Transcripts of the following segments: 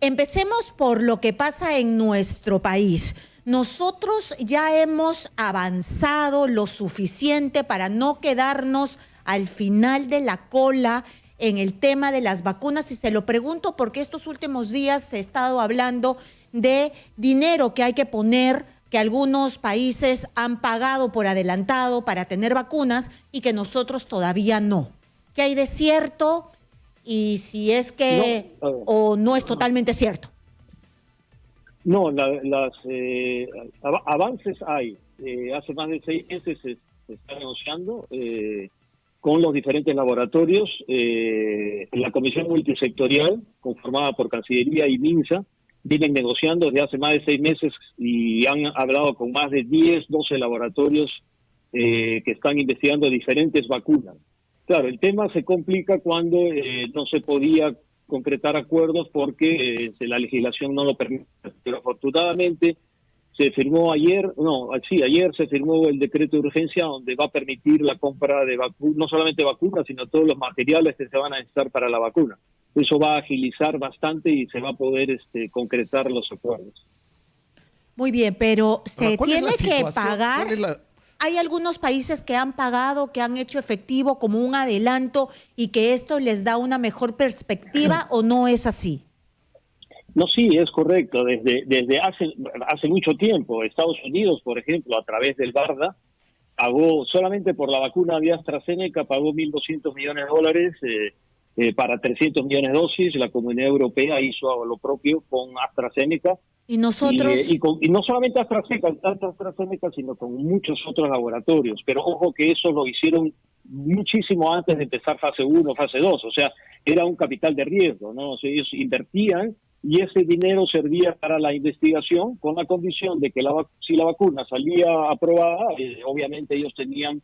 Empecemos por lo que pasa en nuestro país. Nosotros ya hemos avanzado lo suficiente para no quedarnos al final de la cola en el tema de las vacunas, y se lo pregunto porque estos últimos días se ha estado hablando de dinero que hay que poner, que algunos países han pagado por adelantado para tener vacunas y que nosotros todavía no. ¿Qué hay de cierto? Y si es que o no es totalmente cierto. No, avances hay. Hace más de 6 meses se está negociando con los diferentes laboratorios. La Comisión Multisectorial, conformada por Cancillería y MINSA, vienen negociando desde hace más de 6 meses y han hablado con más de 10, 12 laboratorios que están investigando diferentes vacunas. Claro, el tema se complica cuando no se podía concretar acuerdos porque la legislación no lo permite. Pero afortunadamente se firmó ayer se firmó el decreto de urgencia donde va a permitir la compra de vacunas, no solamente vacunas, sino todos los materiales que se van a necesitar para la vacuna. Eso va a agilizar bastante y se va a poder concretar los acuerdos. Muy bien, pero ¿se tiene que pagar? ¿Hay algunos países que han pagado, que han hecho efectivo como un adelanto y que esto les da una mejor perspectiva o no es así? No, sí, es correcto. Desde hace mucho tiempo, Estados Unidos, por ejemplo, a través del BARDA, pagó solamente por la vacuna de AstraZeneca, pagó $1.200 millones para 300 millones de dosis. La Comunidad Europea hizo lo propio con AstraZeneca. Y nosotros... Y no solamente AstraZeneca, sino con muchos otros laboratorios. Pero ojo que eso lo hicieron muchísimo antes de empezar fase 1, fase 2. O sea, era un capital de riesgo, ¿no? O sea, ellos invertían y ese dinero servía para la investigación con la condición de que si la vacuna salía aprobada, obviamente ellos tenían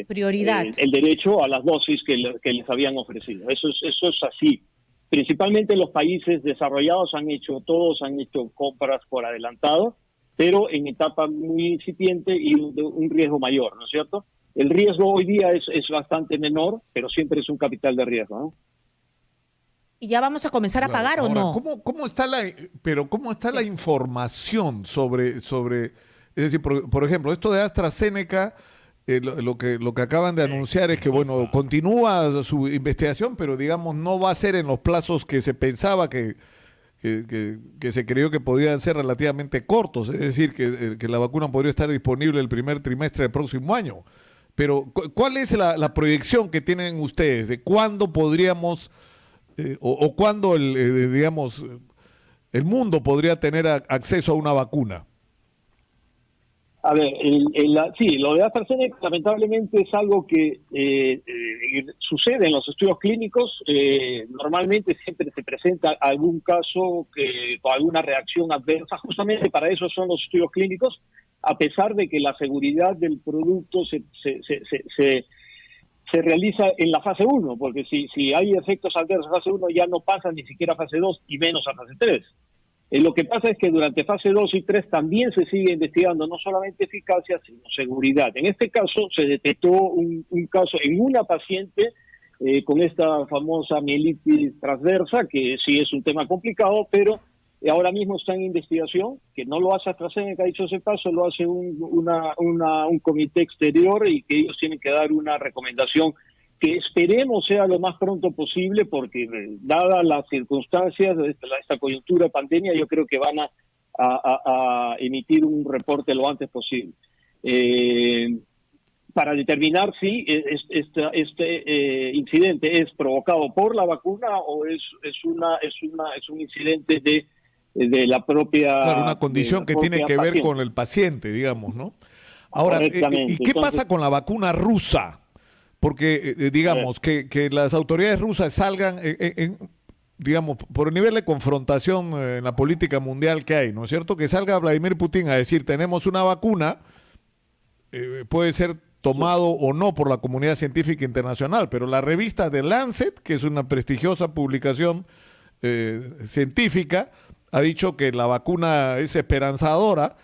prioridad. El derecho a las dosis que les habían ofrecido. Eso es así. Principalmente los países desarrollados todos han hecho compras por adelantado, pero en etapa muy incipiente y un riesgo mayor, ¿no es cierto? El riesgo hoy día es bastante menor, pero siempre es un capital de riesgo, ¿no? ¿Y ya vamos a comenzar a pagar o no? ¿Cómo está la información sobre es decir, por ejemplo, esto de AstraZeneca? Lo que acaban de anunciar es que, bueno, continúa su investigación, pero digamos no va a ser en los plazos que se pensaba que se creyó que podían ser relativamente cortos, es decir, que la vacuna podría estar disponible el primer trimestre del próximo año. Pero, ¿cuál es la proyección que tienen ustedes de cuándo podríamos, o cuándo, digamos, el mundo podría tener acceso a una vacuna? A ver, sí, lo de AstraZeneca lamentablemente es algo que sucede en los estudios clínicos. Normalmente siempre se presenta algún caso o alguna reacción adversa. Justamente para eso son los estudios clínicos, a pesar de que la seguridad del producto se realiza en la fase 1, porque si hay efectos adversos en fase 1 ya no pasa ni siquiera a fase 2 y menos a fase 3. Lo que pasa es que durante fase 2 y 3 también se sigue investigando no solamente eficacia, sino seguridad. En este caso se detectó un caso en una paciente con esta famosa mielitis transversa, que sí es un tema complicado, pero ahora mismo está en investigación, que no lo hace AstraZeneca, dicho ese paso, lo hace un comité exterior y que ellos tienen que dar una recomendación que esperemos sea lo más pronto posible, porque dadas las circunstancias de esta coyuntura de pandemia, yo creo que van a emitir un reporte lo antes posible. Para determinar si este incidente es provocado por la vacuna o es un incidente de la propia... Claro, una condición que tiene que ver con el paciente, digamos, ¿no? Ahora, ¿y qué pasa con la vacuna rusa? Porque, digamos, que las autoridades rusas salgan, digamos, por el nivel de confrontación en la política mundial que hay, ¿no es cierto? Que salga Vladimir Putin a decir, tenemos una vacuna, puede ser tomado o no por la comunidad científica internacional, pero la revista The Lancet, que es una prestigiosa publicación científica, ha dicho que la vacuna es esperanzadora.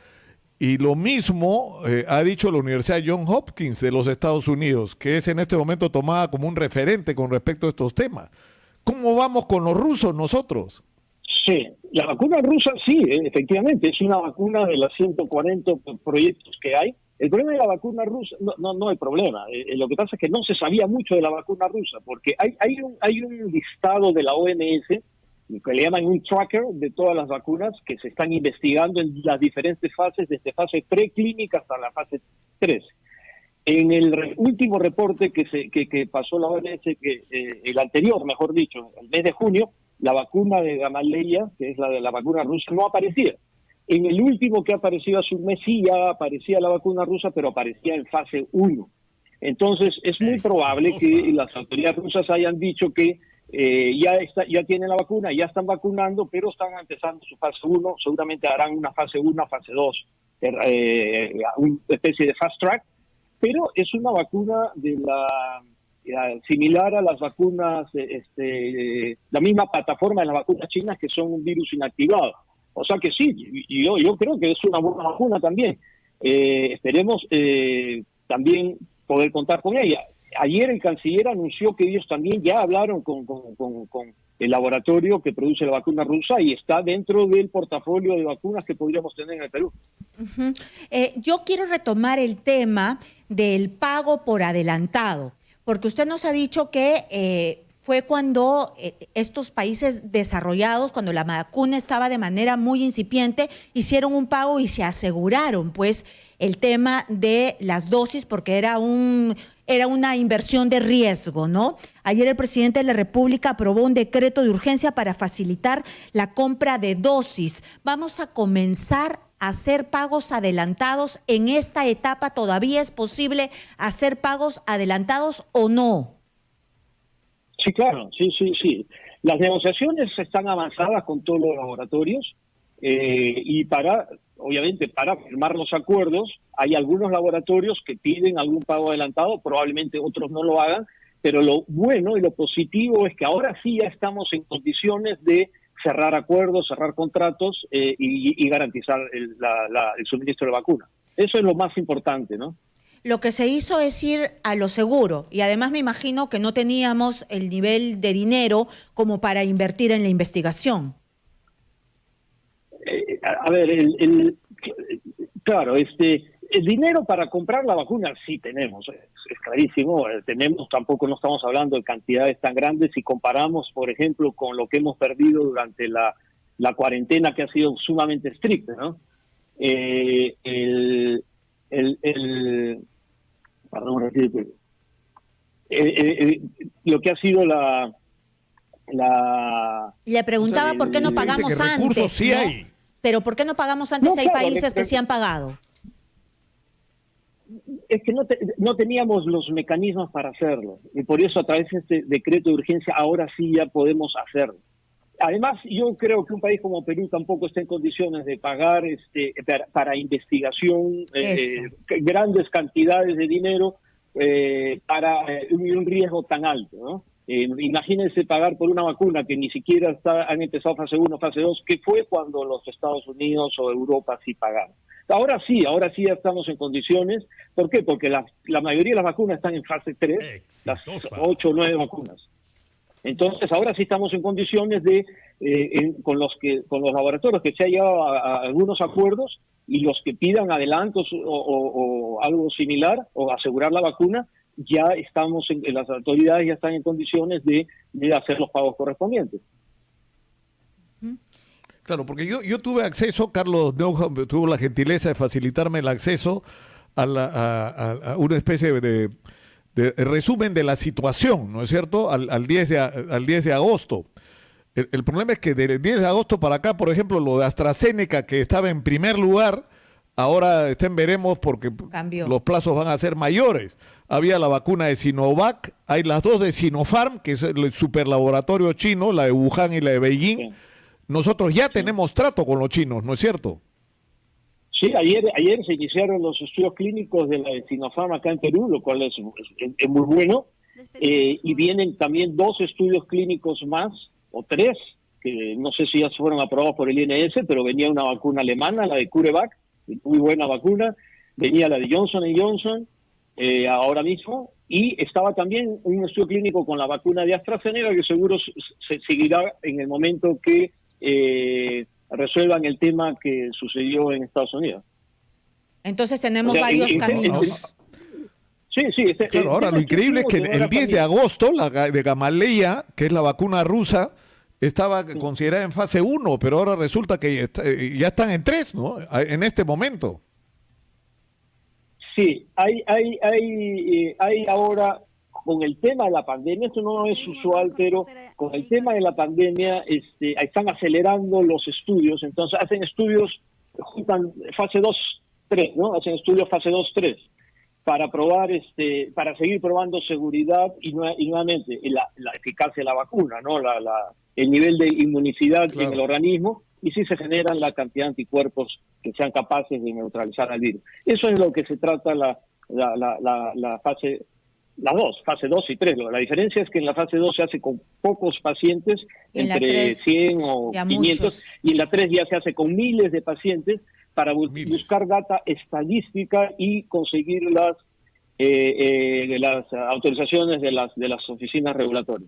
Y lo mismo ha dicho la Universidad Johns Hopkins de los Estados Unidos, que es en este momento tomada como un referente con respecto a estos temas. ¿Cómo vamos con los rusos nosotros? Sí, la vacuna rusa sí, efectivamente, es una vacuna de las 140 proyectos que hay. El problema de la vacuna rusa, no hay problema. Lo que pasa es que no se sabía mucho de la vacuna rusa, porque hay un listado de la OMS, que le llaman un tracker de todas las vacunas que se están investigando en las diferentes fases, desde fase preclínica hasta la fase 3. En el último reporte que pasó la OMS, el anterior, mejor dicho, el mes de junio, la vacuna de Gamaleya, que es la de la vacuna rusa, no aparecía. En el último que apareció hace un mes sí ya aparecía la vacuna rusa, pero aparecía en fase 1. Entonces es muy probable que las autoridades rusas hayan dicho que ya tienen la vacuna, ya están vacunando, pero están empezando su fase 1, seguramente harán una fase 1, fase 2, una especie de fast track, pero es una vacuna similar a las vacunas, la misma plataforma de las vacunas chinas, que son un virus inactivado. O sea que sí, yo creo que es una buena vacuna también. Esperemos también poder contar con ella. Ayer el canciller anunció que ellos también ya hablaron con el laboratorio que produce la vacuna rusa y está dentro del portafolio de vacunas que podríamos tener en el Perú. Uh-huh. Yo quiero retomar el tema del pago por adelantado, porque usted nos ha dicho que fue cuando estos países desarrollados, cuando la vacuna estaba de manera muy incipiente, hicieron un pago y se aseguraron, pues, el tema de las dosis, porque era una inversión de riesgo, ¿no? Ayer el presidente de la República aprobó un decreto de urgencia para facilitar la compra de dosis. Vamos a comenzar a hacer pagos adelantados en esta etapa. ¿Todavía es posible hacer pagos adelantados o no? Sí, claro, sí. Las negociaciones están avanzadas con todos los laboratorios y obviamente para firmar los acuerdos hay algunos laboratorios que piden algún pago adelantado, probablemente otros no lo hagan, pero lo bueno y lo positivo es que ahora sí ya estamos en condiciones de cerrar acuerdos, cerrar contratos y garantizar el suministro de vacuna. Eso es lo más importante, ¿no? Lo que se hizo es ir a lo seguro y además me imagino que no teníamos el nivel de dinero como para invertir en la investigación. A ver, claro, el dinero para comprar la vacuna sí tenemos, es clarísimo, tampoco no estamos hablando de cantidades tan grandes si comparamos, por ejemplo, con lo que hemos perdido durante la cuarentena que ha sido sumamente estricta, ¿no? Lo que ha sido Le preguntaba por qué no pagamos antes, sí, ¿no? hay. Pero ¿por qué no pagamos antes? Hay países que sí han pagado. Es que no teníamos los mecanismos para hacerlo, y por eso a través de este decreto de urgencia ahora sí ya podemos hacerlo. Además, yo creo que un país como Perú tampoco está en condiciones de pagar para investigación grandes cantidades de dinero para un riesgo tan alto, ¿no? Imagínense pagar por una vacuna que ni siquiera han empezado fase 1, fase 2, que fue cuando los Estados Unidos o Europa sí pagaron. Ahora sí ya estamos en condiciones. ¿Por qué? Porque la mayoría de las vacunas están en fase 3, las 8 o 9 vacunas. Entonces, ahora sí estamos en condiciones de, con los laboratorios que se han llegado a algunos acuerdos y los que pidan adelantos o algo similar o asegurar la vacuna, ya estamos las autoridades ya están en condiciones de hacer los pagos correspondientes. Claro, porque yo tuve acceso, Carlos Neuhaus tuvo la gentileza de facilitarme el acceso a una especie de resumen de la situación, ¿no es cierto?, al 10 de agosto. El problema es que del 10 de agosto para acá, por ejemplo, lo de AstraZeneca, que estaba en primer lugar, ahora está en veremos porque cambió. Los plazos van a ser mayores. Había la vacuna de Sinovac, hay las dos de Sinopharm, que es el superlaboratorio chino, la de Wuhan y la de Beijing. Sí. Nosotros ya tenemos trato con los chinos, ¿no es cierto? Sí, ayer se iniciaron los estudios clínicos de la de Sinopharm acá en Perú, lo cual es muy bueno. Y vienen también 2 estudios clínicos más, o 3, que no sé si ya fueron aprobados por el INS, pero venía una vacuna alemana, la de CureVac, muy buena vacuna. Venía la de Johnson & Johnson, ahora mismo. Y estaba también un estudio clínico con la vacuna de AstraZeneca, que seguro se seguirá en el momento que resuelvan el tema que sucedió en Estados Unidos. Entonces tenemos varios caminos. Sí. Claro, ahora lo increíble es que el 10 de agosto, la de Gamaleya, que es la vacuna rusa, estaba considerada en fase 1, pero ahora resulta que ya están en 3, ¿no? En este momento. Sí, hay ahora, con el tema de la pandemia, esto no es usual, pero con el tema de la pandemia están acelerando los estudios, entonces hacen estudios, juntan fase 2-3, ¿no? Hacen estudios fase 2-3 para probar, para seguir probando seguridad y nuevamente la eficacia de la vacuna, ¿no? El nivel de inmunicidad en el organismo, y si se generan la cantidad de anticuerpos que sean capaces de neutralizar al virus. Eso es lo que se trata la fase 2 y 3. La diferencia es que en la fase 2 se hace con pocos pacientes, entre 100 o 500, muchos. Y en la 3 ya se hace con miles de pacientes para buscar data estadística y conseguir las autorizaciones de las oficinas regulatorias.